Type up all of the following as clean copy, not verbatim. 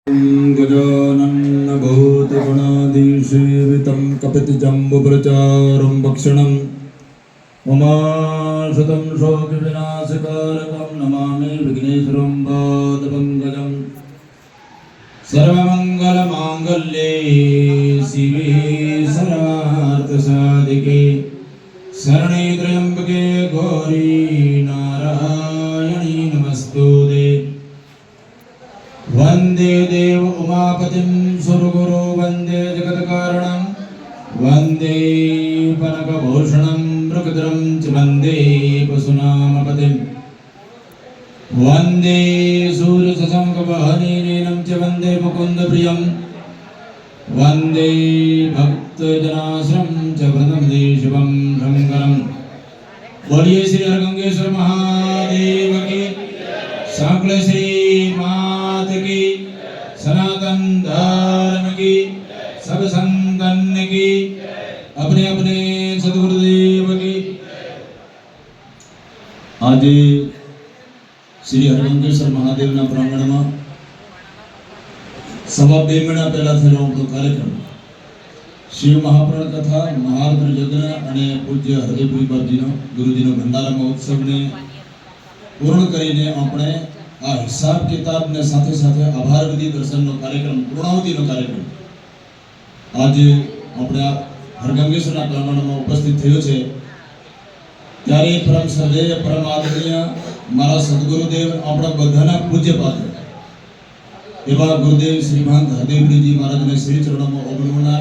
गजानन भूतगणाधीसेवितं कपितजम्बुप्रचारं भक्षणं उमाशतं शोकविनाशकारकं नमामि विघ्नेश्वरं पादपङ्कजं सर्वमङ्गलमाङ्गल्ये शिवे सर्वार्थसाधिके शरणे त्र्यम्बके गौरी नारायणी नमस्तुते वंदे देव उमापतिं सुरगुरु वंदे जगत्कारणं वंदे पनकभूषणं मृगधरं च वंदे पशुनामपतिं वंदे सूर्यशशाङ्कवाहनेनं च वंदे मुकुन्दप्रियं वंदे भक्तजनाश्रं च वन्दे शिवं शङ्करं। बोलिए श्री हरगंगेश्वर महादेव की, सकल श्री मात की, सनातन धर्म की, सब संतन की, अपने अपने सदगुरुदेव की। आज श्री हरगंगेश्वर महादेव ना प्रांगण में सवा 2 महीना पहला थયેલો આપણો કાર્યક્રમ शिव महाप्राण कथा महारुद्र यज्ञ અને પૂજ્ય હરદેવપુરી બાપજીનો ગુરુજીનો ભંડારા મહોત્સવ ને પૂર્ણ કરીને આપણે આ હિસાબ કિતાબ ને સાથે સાથે આભાર વિધિ દર્શનનો કાર્યક્રમ પૂર્ણાહુતિનો કાર્યક્રમ આજે આપણે હરગંગેશ્વરના પ્રાંગણમાં ઉપસ્થિત થયો છે। ત્યારે પરમ સદેવ પરમ આદરણીય મારા સદગુરુદેવ આપણા બધાના પૂજ્ય પાત્ર એવા ગુરુદેવ શ્રીમંત હરદેવપુરીજી મહારાજને શ્રી ચરણોમાં અવગણના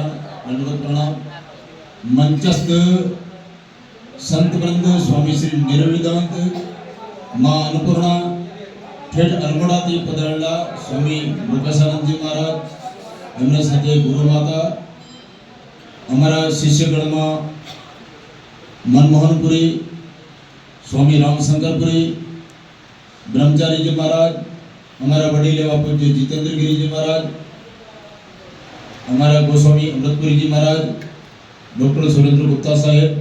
दंडवत प्रणाम। मंचस्थ संत वृंद स्वामी श्री निरविदांत मां अन्नपूर्णा ठेठ अल्मोड़ा थी पधारेला स्वामी मुकेशानंद जी महाराज एमने साथे गुरु माता अमरा शिष्यगण में मनमोहनपुरी स्वामी रामशंकरपुरी ब्रह्मचारी जी महाराज हमारा वडील एवं पूज्य जितेंद्र गिरी जी महाराज हमारा गोस्वामी अमृतपुरी जी महाराज डॉक्टर सुरेंद्र गुप्ता साहेब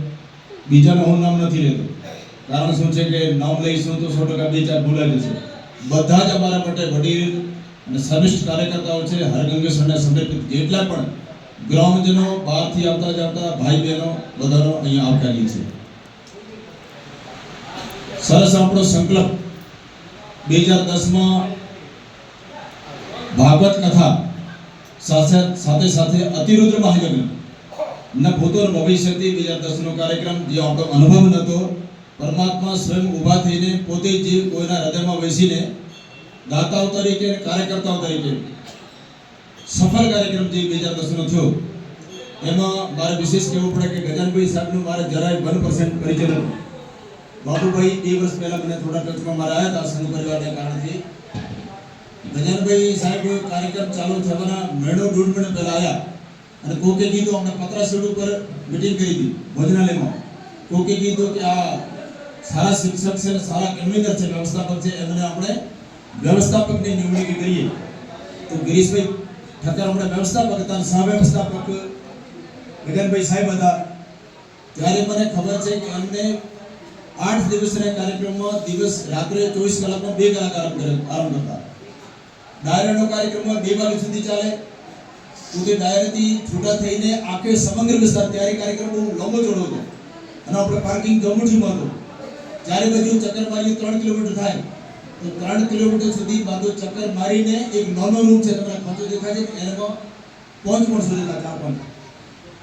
बीजा हूँ नाम नहीं लेतो कारण शू है कि नाम लईशू तो 100% बीजा भूला जशे। बधा ज अमारा माटे वडील अने श्रेष्ठ कार्यकर्ताओं छे। हरगंगेश्वरने समर्पित जेटला पण ग्रामजनों बहारथी आवता जाता भाई बहनों बधानो अहींया आवकारी छे। सरस आपणो संकल्प 2010 में भागवत कथा साथे साथे अतिरुद्र महायज्ञ न भूतो न भविष्यति 2010 નો કાર્યક્રમ જે આપણો અનુભવ નતો પરમાત્મા સ્વયં ઊભા થઈને પોતે જે કોઈના હૃદયમાં બેસીને દાતાઓ તરીકે કાર્યકર્તાઓ તરીકે સફળ કાર્યક્રમ જે 2010 નો થયો એમાં મારે વિશેષ કહેવું પડે કે ગજાનભાઈ સાહેબનું મારે જરાય 1% પરિચય નહોતો। બાબુભાઈ 2 વર્ષ પહેલા મને થોડા ટચમાં મારા આવ્યા હતા સંઘ પરિવારના કારણથી। गजानभाई साहेब कार्यक्रम चालू थवाना महीनो 1.5 महीना पहला आया અને કોકે કીધું આપણે પત્રાસેડ ઉપર મીટિંગ કરી હતી ભોજનાલયમાં। કોકે કીધું કે આ સારા શિક્ષક છે સારા કન્વીનર છે વ્યવસ્થાપક છે એમને આપણે વ્યવસ્થાપકની નિમણૂક કરીએ। તો ગિરીશભાઈ ઠક્કર આપણે વ્યવસ્થાપક હતા અને સહ વ્યવસ્થાપક ગજાનભાઈ સાહેબ હતા। ત્યારે મને ખબર છે કે અમને 8 દિવસના કાર્યક્રમમાં દિવસ રાત્રે 24 કલાકમાં 2 કલાક આરંભ કરતા। डायरानो कार्यक्रम में 2 वागे सुधी चाले तो ते डायरेथी छूटा थईने आखे समग्र विस्तार त्यारे कार्यक्रम बहुत लांबो चौड़ो हतो अने आपणे पार्किंग जोमुठी में हतो। चारे बाजू चक्कर मारी 3 किलोमीटर थाय तो 3 किलोमीटर सुधी बाजू चक्कर मारीने एक नानो रूम छे तमने खांचो देखाय छे एनामां 5 माणसो रहता 4-5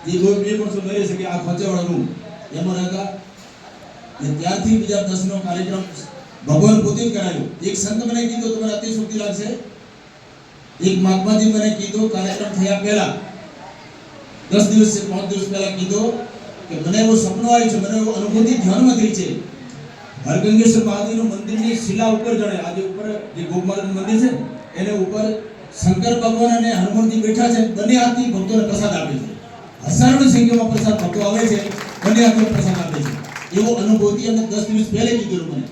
जे 2 माणसो न रही सके आ खांचावाळा रूम एमां रहता। ने त्यारथी बीजा 10 नो कार्यक्रम भगवान पोते ज करायो। एक संत मने कीधुं तमने अति शक्ति लागशे। एक महात्मा जी मैंने कीधो कार्यक्रम थया पहला 10 दिवस से 5 दिवस पहला कीधो कि मने वो सपनो आयो छे मने वो अनुभूति ध्यान में थई छे। हरगंगेश्वर महादेव नु मंदिर ની शिला ऊपर जणे आज ऊपर जे गोप महाराज नु मंदिर छे एने ऊपर शंकर भगवान અને हनुमानजी बैठा छे बने हाथी भक्तोने प्रसाद आपे छे। हजारों संख्याમાં प्रसाद भक्तो આવે છે बने हाथी प्रसाद आपे छे। एवो अनुभूति अमे 10 दिवस पहले कीधो મને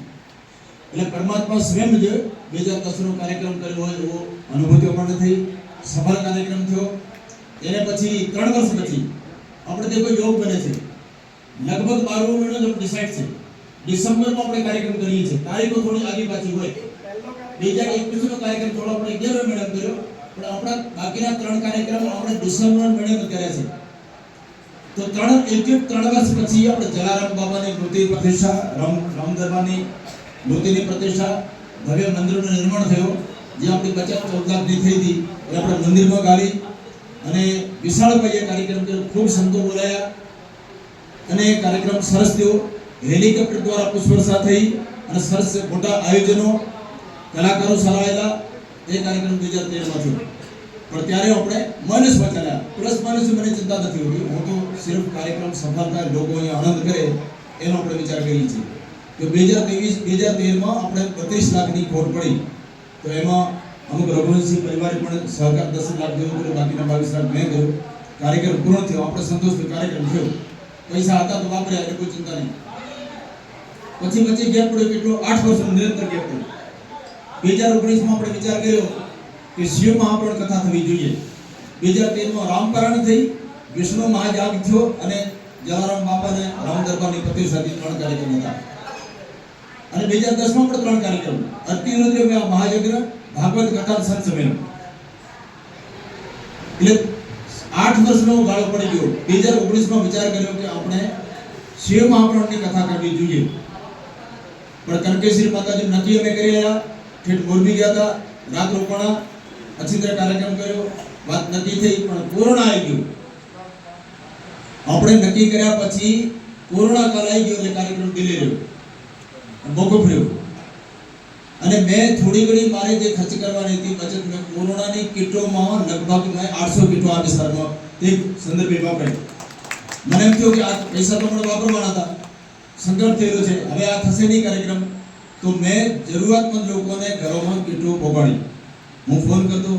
એટલે પરમાત્મા સ્વયં જ 2010 નો કાર્યક્રમ કર્યો હોય એવો અનુભૂતિઓ પણ થઈ। સફળ કાર્યક્રમ થયો। એને પછી 3 વર્ષ પછી આપણે દેખો યોગ બને છે લગભગ 12 મહિનો જ ડિસાઈડ છે डिसेंबर में આપણે કાર્યક્રમ કરીએ છીએ તારીખો થોડી આગી પાછી હોય 2021 નો કાર્યક્રમ થોડો આપણે 11 મહિના કર્યો પણ આપણા બાકીના 3 કાર્યક્રમ આપણે ડિસેમ્બર મહિનામાં કર્યા છે. તો 3 વર્ષ પછી આપણે જલારામ બાબાની મૂર્તિ પ્રતિષ્ઠા, રામ દરબારની મૂર્તિની પ્રતિષ્ઠા, ભવ્ય મંદિરનું નિર્માણ થયું. જે આપણી બચત 14 લાખની થઈ હતી એ આપણે મંદિરમાં ગાળી અને વિશાળ પાયે કાર્યક્રમ કર્યો. ખૂબ સંતો બોલાયા અને કાર્યક્રમ સરસ થયો. હેલિકોપ્ટર દ્વારા પુષ્પવર્ષા થઈ અને સરસ મોટા આયોજનો, કલાકારો સરાયેલા. એ કાર્યક્રમ 2013 માં થયો. પણ ત્યારે આપણે માઇનસમાં ચાલ્યા. પ્લસ માઇનસ મને ચિંતા નથી હોતી. હું તો સિર્ફ કાર્યક્રમ સફળ થાય, લોકો અહીંયા આનંદ કરે એનો આપણે વિચાર કરીએ છીએ. તો 2013 માં આપણે 32 લાખની ખોટ પડી. તો એમાં અમુક રઘુવંશી પરિવારે પણ સહકાર 10 લાખ જેવું કર્યું, બાકીના 22 લાખ મેં કર્યું. કાર્યક્રમ પૂર્ણ થયો, આપણે સંતોષથી કાર્યક્રમ થયો. પૈસા હતા તો વાપર્યા, એટલે કોઈ ચિંતા નહીં. પછી ગેપ પડ્યો કેટલો, 8 વર્ષનો નિરંતર ગેપ પડ્યો. 2019 માં આપણે વિચાર કર્યો કે શિવ મહાપુરાણ કથા થવી જોઈએ. 2013 માં રામપરાણ થઈ, વિષ્ણુ મહાયાગ થયો અને જલારામ બાપાને રામ દરબારની પ્રતિષ્ઠાથી 3 કાર્યક્રમ હતા. અને 2010 માં પણ 3 કાર્યક્રમ, અતિરુદ્ર મહાયજ્ઞ, ભાગવત કથા, સંત સંમેલન. એટલે 8 વર્ષનો ગાળો પડી ગયો. 2019 માં વિચાર કર્યો કે આપણે શિવ મહાપુરાણની કથા કરવી જોઈએ. પણ કનકેશ્વરી માતાજી નક્કી અમે કરી રહ્યા, ઠેઠ મોરબી ગયા હતા, રાત રોકાણા, અછિંદ્ર કાર્યક્રમ કર્યો, વાત નક્કી થઈ. પણ કોરોના આવી ગયો. આપણે નક્કી કર્યા પછી કોરોના કાળ આવી ગયો એટલે કાર્યક્રમ ડિલે રહ્યો, મોકૂફ રહ્યો. અને મેં થોડી ઘણી મારે જે ખર્ચ કરવાની હતી બચત, મેં કોરોનાની કિટોમાં લગભગ મેં 800 કિટો આ વિસ્તારમાં તે સંદર્ભે વાપરી. મને એમ થયું કે આ પૈસા તો મને વાપરવાના હતા, સંકટ થયેલો છે, હવે આ થશે નહીં કાર્યક્રમ. તો મેં જરૂરિયાતમંદ લોકોને ઘરોમાં કિટો પહોંચાડી. હું ફોન કરતો,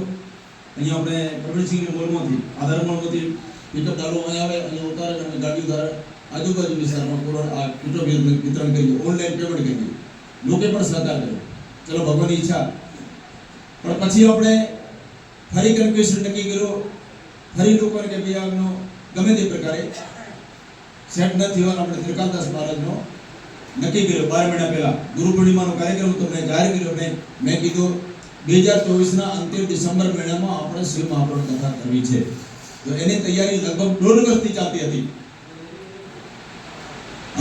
અહીંયા આપણે કબીરસિંહની મોલમાંથી, આધાર મોલમાંથી પિકઅપ ડાલો અહીંયા આવે, અહીંયા ઉતારે અને ગાડી ઉતારે. આજુબાજુ વિસ્તારમાં કોરોના આ કિટો વિતરણ કરી, ઓનલાઈન પેમેન્ટ કરી. લોકે પણ સહકાર કર્યો. ચલો ભગવાનની ઈચ્છા. પણ પછી આપણે ફરી કન્ફ્યુઝન નક્કી કર્યો. ફરી લોકોને કે ભાઈ આગનો ગમે તે પ્રકારે સેટ ન થયો. આપણે ત્રિકાલદાસ મહારાજનો નક્કી કર્યો 12 મહિના પહેલા. ગુરુ પૂર્ણિમાનો કાર્યક્રમ તો મેં જાહેર કર્યો. મેં કીધું 2024ના અંતિમ ડિસેમ્બર મહિનામાં આપણે શિવ મહાપુરાણ કથા કરવી છે. તો એની તૈયારી લગભગ 1.5 વર્ષથી ચાલતી હતી.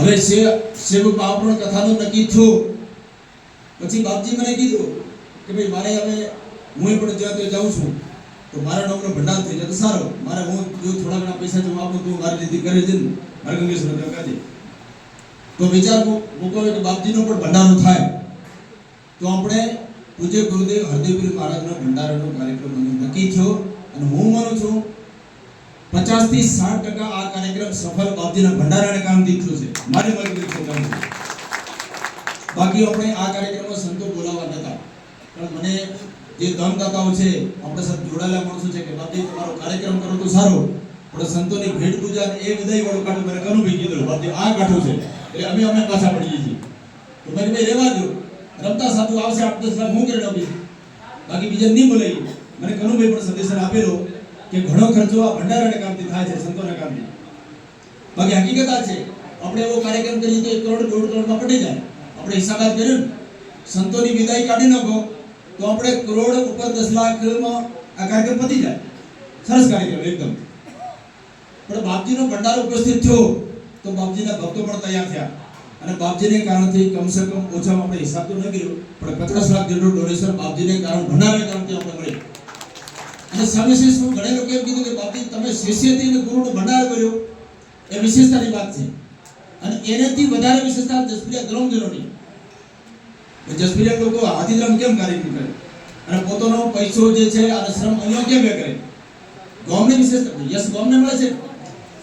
હવે શિવ મહાપુરાણ કથાનું નક્કી થયું પછી બાપજી મને કીધું કે ભાઈ મારે હવે હું પણ જ્યાં ત્યાં જાઉં છું તો મારા નામનો ભંડાર થઈ જાય તો સારો. મારે હું જો થોડા ઘણા પૈસા જો આપું તો મારી રીતે કરે છે ને મારે ગંગેશ્વર કાજે. તો વિચાર મૂકો કે બાપજીનો પણ ભંડારો થાય. તો આપણે પૂજ્ય ગુરુદેવ હરદેવગીરી મહારાજનો ભંડારાનો કાર્યક્રમ નક્કી થયો. અને હું માનું છું 50 થી 60% આ કાર્યક્રમ સફળ બાપજીના ભંડારાને કામથી થયો છે. મારી મજબૂરી છે કામ છે. બાકી આપણે આ કાર્યક્રમમાં સંતો બોલાવવા નતા. પણ મને જે દાનદાતાઓ છે, આપણે સાથે જોડાયેલા માણસો છે કે બાપજી તમારો કાર્યક્રમ કરો તો સારો, પણ સંતોની ભેટ પૂજા એ વિદાય વાળો કાઢો મને કનુભાઈ કીધું બાપજી આ કાઢો છે એટલે અમે પાછા પડીએ છીએ. તો મેં ભાઈ રહેવા દો, રમતા સાધુ આવશે 8-10 લાખ હું કરી આપીશ, બાકી બીજા નહીં બોલાવી. મને કનુભાઈ પણ સંદેશ આપેલો કે ઘણો ખર્ચો આ ભંડારાના કામથી થાય છે, સંતોના કામથી. બાકી હકીકત આ છે આપણે એવો કાર્યક્રમ કરીએ તો 1 કરોડ 1.5 કરોડમાં પટી જાય. આપણે હિસાબાત કર્યો ને, સંતોની વિદાય કાઢી નાખો તો આપણે કરોડ ઉપર 10 લાખમાં આ કાર્યક્રમ પતી જાય. સરસ કાર્યક્રમ એકદમ. પણ બાપજીનો ભંડારો ઉપસ્થિત થયો તો બાપજીના ભક્તો પણ તૈયાર થયા. અને બાપજીને કારણથી કમસે કમ ઓછામાં આપણે હિસાબ તો ન કર્યો પણ 50 લાખ જેટલું ડોનેશન બાપજીને કારણ ભંડારાને કારણથી આપણે મળે. અને સવિશેષ હું ઘણા લોકો એમ કીધું કે બાપજી તમે શિષ્યથી અને ગુરુનો ભંડારો કર્યો એ વિશેષતાની વાત છે. અને એનાથી વધારે વિશેષતા જસપ્રિયા ગ્રામજનોની. જસપ્રિયા લોકો હાથીદ્રામ કેમ કાર્યક્રમ કરે અને પોતાનો પૈસો જે છે અને શ્રમ અહીંયા કેમ કરે, ગામની વિશેષતા યસ ગામને મળે છે.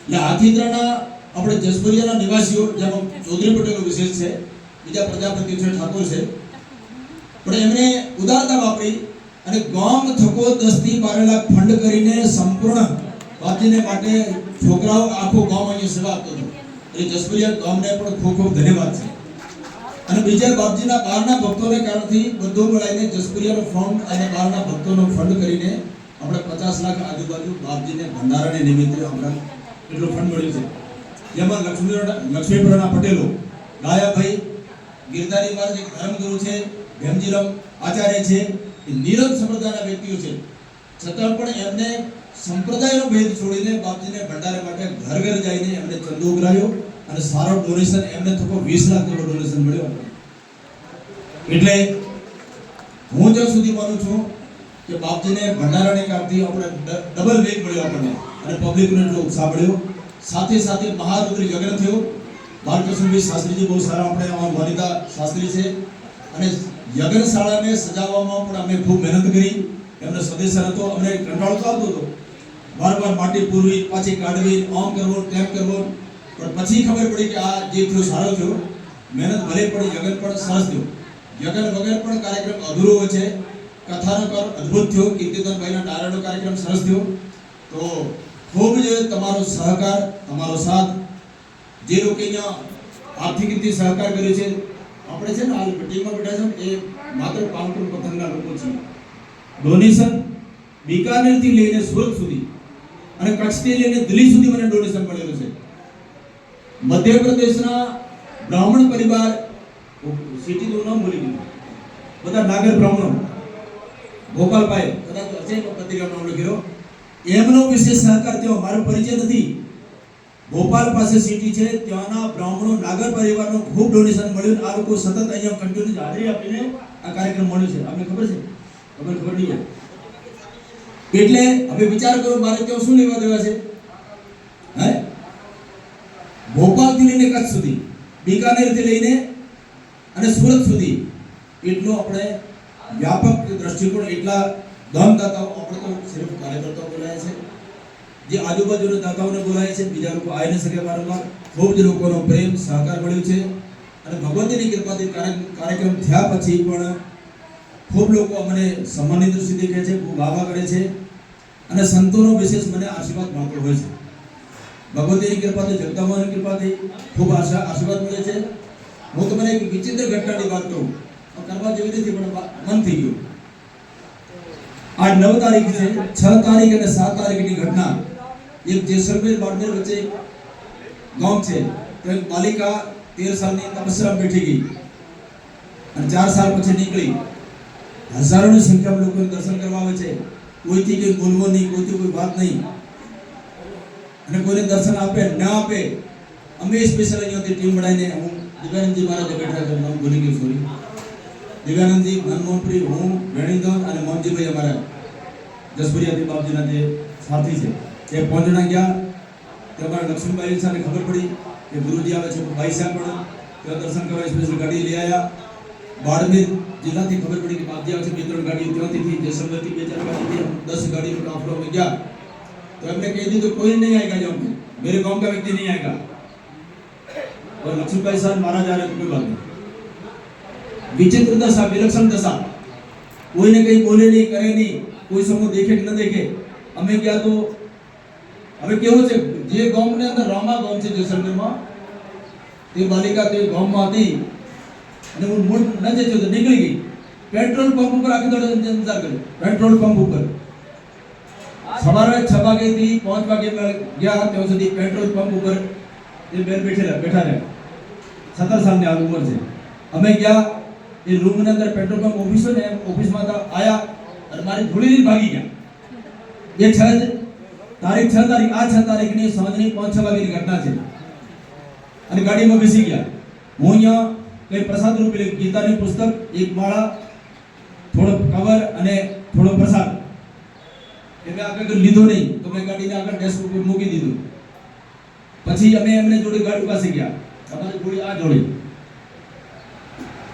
એટલે હાથીદ્રાના આપણે જસપ્રિયાના નિવાસીઓ જેમાં ચૌધરી પટેલો વિશેષ છે, બીજા પ્રજાપતિ છે, ઠાકોર છે, પણ એમણે ઉદારતા વાપરી અને ગામ થકો 10 થી 12 લાખ ફંડ કરીને સંપૂર્ણ બાપજીને માટે છોકરાઓ આખો ગામ અહીંયા સેવા આપતો હતો. એટલે જસપ્રિયા ગામને પણ ખૂબ ખૂબ ધન્યવાદ છે. અને બીજા બાપજીના બહારના ભક્તોને કારણથી બધું મળાઈને જસપ્રિયાનો ફંડ અને બહારના ભક્તોનો ફંડ કરીને આપણે 50 લાખ આજુબાજુ બાપજીને ભંડારાને નિમિત્તે આપણે એટલું ફંડ મળ્યું છે. જેમાં લક્ષ્મીપુરાના પટેલો, ડાયાભાઈ, ગિરધારી મહારાજ એક ધર્મગુરુ છે, ભેમજીરામ આચાર્ય છે, એ નિરંત સંપ્રદાયના વ્યક્તિઓ છે. છતાં પણ એમને સંપ્રદાયનો ભેદ છોડીને બાપજીને ભંડારા માટે ઘર ઘર જઈને એમને ચંદો ઉઘરાયો અને સારો ડોનેશન એમને થકો 20 લાખ જેવો ડોનેશન મળ્યો. એટલે હું જ્યાં સુધી માનું છું કે બાપજીને ભંડારાને કારણથી આપણે ડબલ વેગ મળ્યો આપણને અને પબ્લિકનો એટલો ઉત્સાહ મળ્યો. સાથે સાથે મહારુદ્રી યજ્ઞ થયો. બાલકૃષ્ણભાઈ શાસ્ત્રીજી બહુ સારા આપણે માનીતા શાસ્ત્રી છે અને યજ્ઞશાળાને સજાવવામાં પણ અમે ખૂબ મહેનત કરી. એમને સદેશ હતો, અમને કંટાળો તો આવતો હતો, વારવાર માટી પૂરવી, પાછી કાઢવી, આમ કરવું, તેમ કરવું. પણ પછી ખબર પડી કે આ જે થયો સારો થયો, મહેનત ભલે પડી, યજ્ઞ પણ સરસ થયો. યજ્ઞ વગર પણ કાર્યક્રમ અધૂરો હોય છે. કથાનો અદ્ભુત થયો, કીર્તિદાનભાઈના નારાયણનો કાર્યક્રમ સરસ થયો. તો ખૂબ જ તમારો સહકાર, તમારો સાથ, જે લોકો અહીંયા આર્થિક રીતે સહકાર કર્યો છે. આપણે છે ને હાલ મીટિંગમાં બેઠા છે એ માત્ર કાઉન્ટર પતંગના લોકો છે. ડોનેશન બીકાનેરથી લઈને સુરત સુધી અને કચ્છથી લઈને દિલ્હી સુધી મને ડોનેશન મળેલું છે. મધ્યપ્રદેશના બ્રાહ્મણ પરિવાર, સિટીનું નામ ભૂલી ગયું, બધા નાગર બ્રાહ્મણો, ગોપાલભાઈ કદાચ હશે પત્રિકાનું નામ લખેલો, એમનો વિશેષ સહકાર થયો. મારો પરિચય નથી. ભોપાલ પાસે સિટી છે, ત્યાંના બ્રાહ્મણો નાગર પરિવારનો ખૂબ ડોનેશન મળ્યું. આ લોકો સતત અહીંયા કન્ટિન્યુ હાજરી આપીને આ કાર્યક્રમ મળ્યો છે. આપને ખબર છે? ખબર નહીં હોય. એટલે હવે વિચાર કરો, મારે ત્યાં શું લેવા દેવા છે? હે, ભોપાલથી લઈને કચ્છ સુધી, બીકાનેરથી લઈને અને સુરત સુધી એટલો આપણે વ્યાપક દ્રષ્ટિકોણ, એટલા દાનદાતાઓ આપણે તો સિર્ફ કાર્યકર્તાઓ બોલાયા છે, જે આજુબાજુના દાતાઓને બોલાય છે. બીજા લોકો આવી ન શકે વારંવાર. ખૂબ જ લોકોનો પ્રેમ સહકાર મળ્યો છે અને ભગવતીની કૃપાથી કાર્યક્રમ થયા પછી પણ ખૂબ લોકો અમને સન્માનની દૃષ્ટિ દેખે છે, ખૂબ આવા કરે છે અને સંતોનો વિશેષ મને આશીર્વાદ મળતો હોય છે. ભગવતીની કૃપાથી, જગદંબાની કૃપાથી ખૂબ આશીર્વાદ મળે છે. હું તમને એક વિચિત્ર ઘટનાની વાત કહું, કરવા જેવી નથી પણ મન થઈ ગયું. આ 9 તારીખ છે, 6 તારીખ અને 7 તારીખની ઘટના. એક જેસલમેર બાડમેર વચ્ચે ગામ છે, તો એક બાલિકા 13 સાલની તપસ્યામાં બેઠી ગઈ અને 4 સાલ પછી નીકળી. હજારોની સંખ્યામાં લોકો દર્શન કરવા આવે છે. કોઈથી કંઈ બોલવો નહીં, કોઈથી કોઈ વાત નહીં અને કોઈને દર્શન આપે ના આપે. અમે સ્પેશિયલ અહીંયાથી ટીમ બનાવીને, હું દિવ્યાનંદજી મહારાજ બેઠા છે, નામ ભૂલી ગયું, સોરી, દિવ્યાનંદજી, મનમોહનપ્રી, હું, વેણીધન અને મોહનજીભાઈ અમારા જસપુરિયાથી બાપજીના જે સાથી છે, એ 5 જણા ગયા. તે અમારા લક્ષ્મીભાઈ સાથે ખબર પડી કે ગુરુજી આવે છે, ભાઈ સાહેબ પણ ત્યાં દર્શન કરવા સ્પેશિયલ ગાડી લઈ આવ્યા. બાડમેર જિલ્લાથી ખબર પડી કે બાપજી આવે છે, 2-3 ગાડીઓ ત્યાંથી, જેસલમેરથી 2-4 ગાડીથી 10 गाड़ियों का काफिला में गया. तो हमने कह दी तो कोई नहीं आएगा, जाओ मेरे गांव का व्यक्ति नहीं आएगा. और लक्ष्मीभाई साहब मारा जा रहे हैं, कोई बात नहीं. विचित्र दशा, विलक्षण दशा, कोई ने कहीं बोले नहीं, करे नहीं, कोई समूह देखे कि न देखे. हमें क्या तो हमें केवो છે જે ગામની અંદર રામા ગામ છે જેસલમેરમાં, તે બાલિકા તે ગામમાં હતી અને હું મૂળ ન જતો તો નીકળી ગઈ. પેટ્રોલ પંપ ઉપર આખી દોડ ઇંતજાર કર્યો. પેટ્રોલ પંપ ઉપર સવારે 6 વાગ્યાથી 5 વાગે ગયા ત્યાં સુધી પેટ્રોલ પંપ ઉપર એ બેન બેઠા રહ્યા. 17 સાલની આ ઉંમર છે. અમે ગયા એ રૂમની અંદર, પેટ્રોલ પંપ ઓફિસ ને, ઓફિસમાં આયા અને મારી ધોળી લઈને ભાગી ગયા. એ 6 તારીખ 6 તારીખની સાંજની 5-6 વાગ્યાની ઘટના છે અને ગાડીમાં બેસી ગયા. હું અહીંયા કઈ પ્રસાદ રૂપે ગીતાની પુસ્તક, એક માળા, થોડો કવર અને થોડો પ્રસાદ એટલે આગળ લીધો નહીં, તો મેં ગાડીને આગળ ડેસ્ક ઉપર મૂકી દીધું. પછી અમે એમને જોડે ગાડી પાસે ગયા, અમારી જોડી આ જોડી.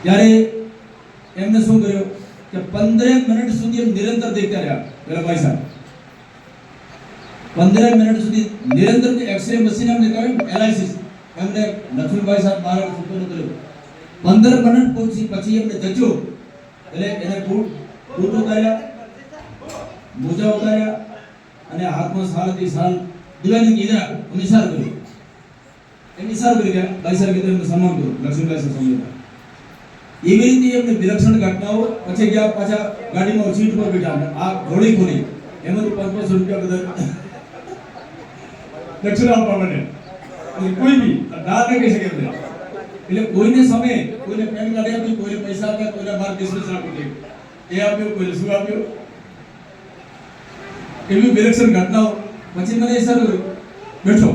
ત્યારે એમને શું કર્યું કે 15 મિનિટ સુધી એમ નિરંતર દેખતા રહ્યા. પેલા ભાઈ સાહેબ 15 મિનિટ સુધી નિરંતર એક્સરે મશીન એમને કર્યું, એનાલિસિસ એમને લક્ષ્મીભાઈ સાહેબ બહાર સુતોનું કર્યું. 15 મિનિટ પછી એમને જજો એટલે એને બૂટ ઉતાર્યા, મોજા ઉતાર્યા અને હાથમાં સાલ હતી. સાલ દિવાની કીધા, નિસાર કર્યો. એ નિસાર કરી ગયા. ભાઈ સાહેબ કીધું એમને સન્માન કરો, લક્ષ્મીભાઈ સાહેબ સમજતા. એવી રીતે એમને વિલક્ષણ ઘટનાઓ. પછી ગયા પાછા ગાડીમાં સીટ પર બેઠા. આ ઘોડી ખોલી એમાંથી 500 રૂપિયા બધા દક્ષિણા આપવા માટે. કોઈ બી ના કહી શકે એમને. એટલે કોઈને સમય, કોઈને પેન કાર્ડ આપ્યું, કોઈને પૈસા આપ્યા, કોઈને માર્ગદર્શન આપ્યું, એ આપ્યું, કોઈને શું આપ્યું. એવી વિલક્ષણ ઘટનાઓ. પછી મને સર બેઠો,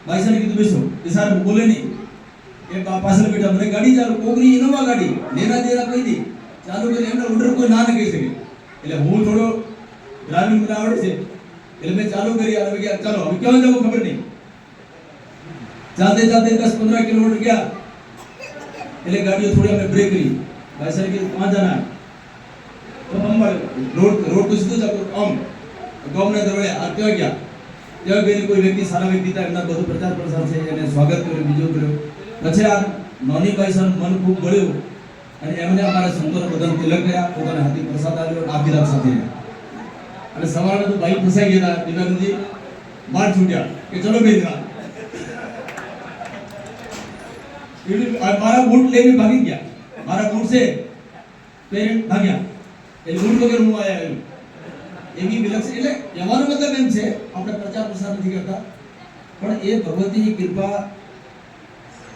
ભાઈ સાહેબ કીધું બેસો. એ સર બોલે નહીં, એ પાછળ બેઠા. મને ગાડી ચાલુ, કોકની ઇનોવા ગાડી, લેના દેના કોઈ નહીં, ચાલુ કરી એમને ઓર્ડર કોઈ ના કહી શકે. એટલે હું થોડો ડ્રાઇવિંગ મને આવડે છે એટલે મેં ચાલુ કરી. અને ગયા ચાલો હવે ક્યાં જવું ખબર નહીં. ચાલતે ચાલતે 10-15 કિલોમીટર ગયા એટલે ગાડીઓ થોડી અમે બ્રેક કરી. ભાઈ સાહેબ કીધું 5 જણા તો અંબાળ રોડ તો સીધો જ આમ ગામના દરવાજે આ ત્યાં ગયા. ત્યાં ગઈને કોઈ વ્યક્તિ, સારા વ્યક્તિ હતા, એમના બધું પ્રચાર પ્રસાર છે, એને સ્વાગત કર્યું, બીજો કર્યો. પછી આ નોની ભાઈ સાહેબ મન ખૂબ ગળ્યું અને એમને અમારા સંતોને બધાને તિલક કર્યા, પોતાના હાથી પ્રસાદ આવ્યો, આખી રાત સાથે રહ્યા. અને સવારે તો ભાઈ ફસાઈ ગયા હતા, દિવ્યાનંદજી બહાર છૂટ્યા કે ચલો ભાઈ જરા. મારા બૂટ લઈને ભાગી ગયા, મારા બૂટ છે પેરેન્ટ ભાગ્યા, એટલે બૂટ વગર હું આવ્યો. એવી વિલક્ષણ. એટલે કહેવાનો મતલબ એમ છે, આપણે પ્રચાર પ્રસાર નથી કરતા, પણ એ ભગવતીની કૃપા,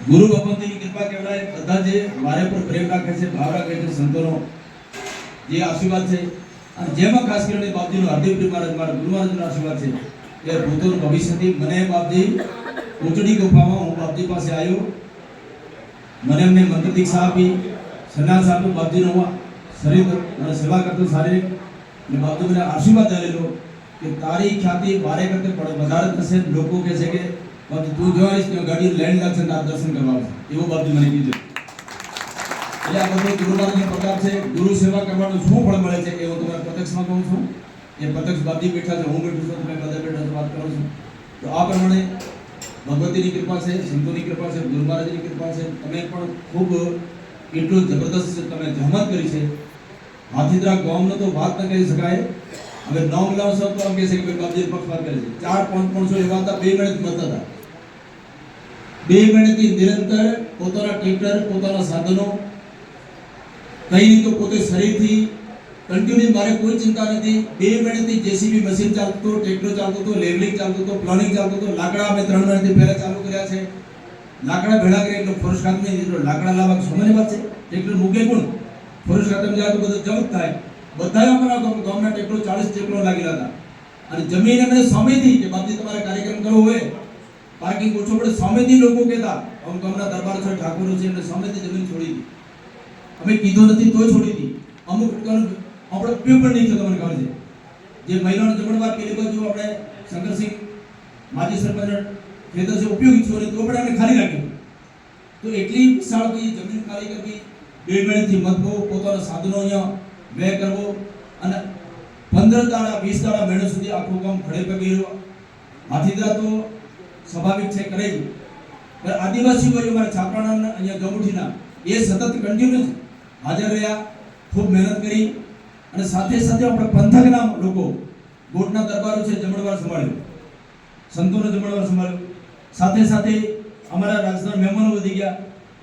ગુરુ ભગવતીની કૃપા કહેવાય. બધા જે મારે પર પ્રેમ રાખે છે, ભાવ રાખે છે, સંતોનો જે આશીર્વાદ છે, અને જેમાં ખાસ કરીને બાપજીનો હરદેવપ્રિય મહારાજ, મારા ગુરુ મહારાજનો આશીર્વાદ છે. એ ભૂતોનું ભવિષ્યથી મને બાપજી ઉચડી ગુફામાં હું બાપજી પાસે આવ્યો, મને એમને મંત્ર દીક્ષા આપી, સંન્યાસ આપ્યો. બાપજીનો હું શરીર અને સેવા કરતો શારીરિક, અને બાપજી મને આશીર્વાદ આવેલો કે તારી ખ્યાતિ મારે કરતા પણ વધારે થશે. લોકો કહે છે કે બાપજી તું જોઈશ કે ગાડી લેન્ડ લાગશે તારા દર્શન કરવા આવશે, એવું બાપજી મને કીધું. એટલે આ બધો ગુરુ મહારાજનો પ્રતાપ છે. ગુરુ સેવા કરવાનું શું ફળ મળે છે એ હું તમારા પ્રત્યક્ષમાં કહું છું. એ પ્રત્યક્ષ બાપજી બેઠા છે, હું બેઠું છું, તમે બધા બેઠા છો, વાત કરો છો. તો આ પ્રમાણે ભગવતીની કૃપા છે, સંતોની કૃપા છે, ગુરુ મહારાજની કૃપા છે. તમે પણ ખૂબ એટલું જબરદસ્ત તમે જહેમત કરી છે. હાથીદરા ગામનો તો વાત ન કરી શકાય. હવે 9 લાવશો તો આમ કહે છે કે બાપજી પક્ષપાત કરે છે. 4-5 એવા હતા, 2 મિનિટ મત હતા. 2 મિનિટથી નિરંતર પોતાના ટ્રેક્ટર, પોતાના સાધનો, કઈ નહીં તો પોતે શરીરથી કન્ટિન્યુ, મારે કોઈ ચિંતા નથી. 2 મિનિટથી જેસીબી મશીન ચાલતું, ટ્રેક્ટર ચાલતું હતું, લેવલિંગ ચાલતું હતું, પ્લાનિંગ ચાલતું હતું. લાકડા અમે 3 મિનિટથી પહેલા ચાલુ કર્યા છે. લાકડા ભેળા કર્યા એટલે ફોરેસ્ટ ખાતાની એટલો લાકડા લાવવા સામાન્ય વાત છે. ટ્રેક્ટર મૂકે કોણ? ફોરેસ્ટ ખાતામાં જાય તો બધું જમત થાય. બધા અમારા ગામના ટ્રેક્ટરો 40 ટ્રેક્ટરો લાગેલા હતા. અને જમીન અમે સામેથી કે બાપજી તમારે કાર્યક્રમ કરવો હોય, પાર્કિંગ ઓછો પડે, સામેથી લોકો કહેતા અમુક ગામના દરબાર છે, ઠાકોરો છે, એટલે સામેથી જમીન છોડી દીધી. અમે કીધું નથી તોય છોડી દીધી. અમુક આપણે ઉપયોગ પણ નહીં થતો. મને ખબર છે જે મહિલાનો જમણવાર પેલી બાજુ આપણે શંકરસિંહ માજી સરપંચ ખેતર છે ઉપયોગી છો ને તો પણ અમે ખાલી રાખ્યું. તો એટલી વિશાળ જમીન ખાલી કરવી, 2 મિનિટથી મતભો, પોતાના સાધનો અહીંયા વ્યય કરવો, અને 15 દાડા 20 દાડા મહિના સુધી આખું કામ ખડે પગે રહ્યો. હાથીદરા તો સ્વાભાવિક છે કરે જ, પણ આદિવાસી ભાઈઓ મારા છાપરાના અહીંયા ગમુઠીના એ સતત કન્ટિન્યુ હાજર રહ્યા, ખૂબ મહેનત કરી. અને સાથે સાથે આપણે પંથકના લોકો, ગોટના દરબારો છે, જમણવાર સંભાળ્યો, સંતોનો જમણવાર સંભાળ્યો. સાથે સાથે અમારા રાજસ્થાન મહેમાનો વધી ગયા,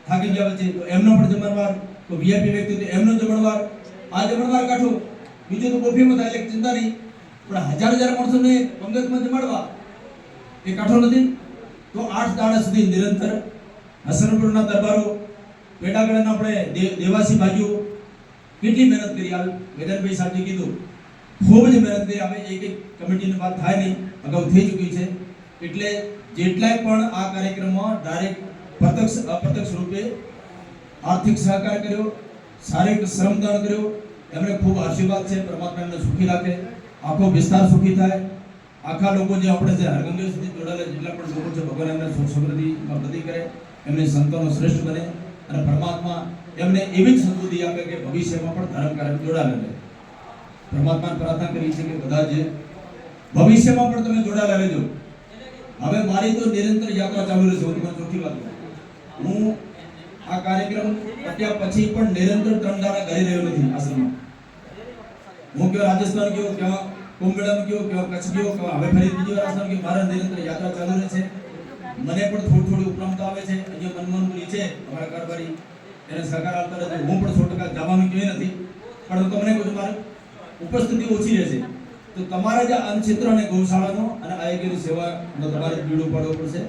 થાકી ગયા વચ્ચે, તો એમનો પણ જમણવાર, તો વીઆઈપી વ્યક્તિ તો એમનો જમણવાર. આ જમણવાર કાઢો, બીજું તો કોફીમાં થાય એટલે ચિંતા નહીં, પણ હજાર માણસોને પંગતમાં જમાડવા એ કાઢો નથી. તો 8 દાડા સુધી નિરંતર હસનપુરના દરબારો, પેટાગઢના આપણે દેવાસી ભાઈઓ કેટલી મહેનત કરી. આવે વેદનભાઈ સાહેબે કીધું ખૂબ જ મહેનત કરી. આવે એક કમિટીની વાત થાય નહીં, અગાઉ થઈ ચૂકી છે. એટલે જેટલાય પણ આ કાર્યક્રમમાં ડાયરેક્ટ પ્રત્યક્ષ અપ્રત્યક્ષ રૂપે આર્થિક સહકાર કર્યો, શારીરિક શ્રમદાન કર્યો, એમને ખૂબ આશીર્વાદ છે. પરમાત્મા એમને સુખી રાખે, આખો વિસ્તાર સુખી થાય. આખા લોકો જે આપણે છે હરગંગે સુધી જોડાયેલા જેટલા પણ લોકો છે, ભગવાન એમને સુખ સમૃદ્ધિમાં વૃદ્ધિ કરે, એમને સંતોનો શ્રેષ્ઠ બને, અને પરમાત્મા એમને એવી જ સમૃદ્ધિ આપે કે ભવિષ્યમાં પણ ધર્મ કાર્ય જોડાયેલા રહે. પરમાત્માને પ્રાર્થના કરી છે કે બધા જે ભવિષ્યમાં પણ તમે જોડાયેલા રહેજો. હવે મારી તો નિરંતર યાત્રા ચાલુ રહેશે. હું તમને ચોખ્ખી વાત કહું, હું આ કાર્યક્રમ પત્યા પછી પણ નિરંતર 3 દાડા ઘરે રહ્યો નથી આશ્રમમાં. હું કયો રાજસ્થાન ગયો, ક્યાં કુંભમેળામાં ગયો, ક્યાં કચ્છ ગયો, હવે ફરી બીજી વાર આશ્રમ ગયો. મારા નિરંતર યાત્રા ચાલુ રહે છે. મને પણ થોડી ઉપરામતા આવે છે. અહીંયા મનમોહનપુરી છે અમારા કારભારી, એને સહકાર આપતા રહે. હું પણ 100% જવાનું ક્યાંય નથી, પણ તમને કહું છું મારી ઉપસ્થિતિ ઓછી રહેશે. તો તમારા જે અન્નક્ષેત્ર અને ગૌશાળાનો અને આરોગ્યની સેવાનો તમારે બીડું પાડવો પડશે.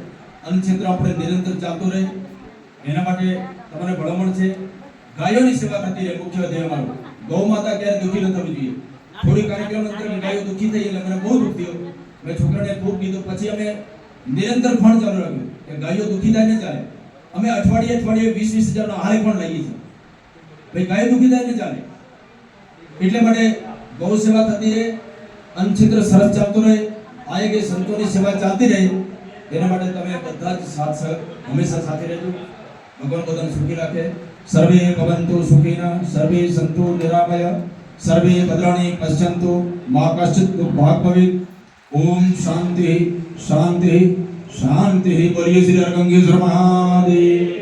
અન્નક્ષેત્ર આપણે નિરંતર ચાલતું રહે એના માટે તમને ભલામણ છે. ગાયોની સેવા થતી રહે, મુખ્ય ધ્યેય મારું. ગૌ માતા ક્યારે દુઃખી ન થવી જોઈએ. થોડી કાર્યક્રમ અંતર ગાયો દુખી થઈ એટલે મને બહુ દુખ થયો. મેં છોકરાને ખૂબ કીધું. પછી અમે નિરંતર ફંડ ચાલુ રાખ્યું કે ગાયો દુખી થાય ને ચાલે. અમે અઠવાડિયે 20-20 હજારનો આહાર પણ લઈએ છીએ. ભાઈ ગાયો દુખી થાય ને ચાલે. એટલે માટે ગૌ સેવા થતી રહે, અન્નછિદ્ર સરસ ચાલતું રહે, આયે કે સંતોની સેવા ચાલતી રહે. એના માટે તમે બધા જ સાથ હંમેશા સાથે રહેજો. ભગવાન બધાને સુખી રાખે. સર્વે ભવન્તુ સુખીના, સર્વે સંતુ નિરામય, સર્વે ભદ્રાણી પશ્યન્તુ, મા કશ્ચિત દુર્ભાગ ભવેત. ઓમ શાંતિ શાંતિ શાંતિ. બોલીએ શ્રી અરગંગેશ્વર મહાદેવ.